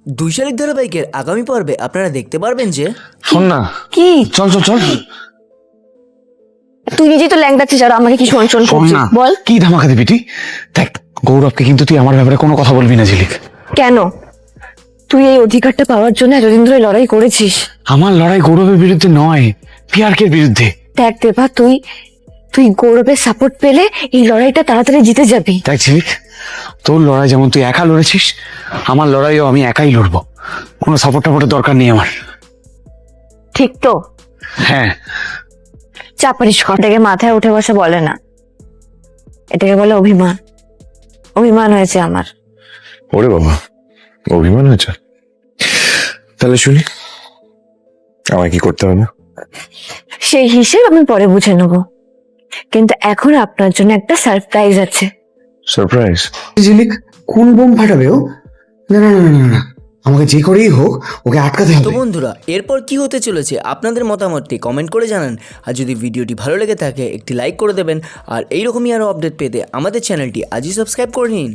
দুই শালিক ধারাবাহিকের আগামী পর্বে আপনারা দেখতে পারবেন যে শোন না, কি চল চল চল। তুই নিজেই তো ল্যাংড়াচ্ছিস আর আমাকে কি শোন শোন শোন করছিস না, বল। কি ধামাকা দিবি তুই? দেখ, গৌরবকে কিন্তু তুই আমার ব্যাপারে কোনো কথা বলবি না ঝিলিক। কেন? তুই এই অধিকারটা পাওয়ার জন্য এতদিন ধরে লড়াই করেছিস। আমার লড়াই গৌরবের বিরুদ্ধে নয়, পিয়ারকের বিরুদ্ধে। দেখ দেবা, তুই গৌরবের সাপোর্ট পেলে এই লড়াইটা তাড়াতাড়ি জিতে যাবি। দেখ ঝিলিক, তোর লড়াই যেমন তুই একা লড়েছিস, আমার লড়াইও আমি একাই লড়বো। কোনো সাপোর্ট টাপোর্টের দরকার নেই আমার। ঠিক তো? হ্যাঁ। চাপারিস এটাকে মাথায় উঠে বসে বলে না, এটাকে বলে অভিমান। অভিমান হয়েছে আমার। ওরে বাবা, অভিমান হয়েছে? তাহলে শুনি, আমায় কি করতে হবে? সেই হিসেব আমি পরে বুঝে নেব, কিন্তু এখন আপনার জন্য একটা সারপ্রাইজ আছে। সারপ্রাইজ? ঝিলিক, কোন বোম ফাটাবে ও? না না না না না, আমাকে যে করেই হোক ওকে আটকাতে তো হবে। বন্ধুরা, এরপর কি হতে চলেছে আপনাদের মতামতটি কমেন্ট করে জানান। আর যদি ভিডিওটি ভালো লেগে থাকে একটি লাইক করে দেবেন। আর এইরকমই আরও আপডেট পেতে আমাদের চ্যানেলটি আজই সাবস্ক্রাইব করে নিন।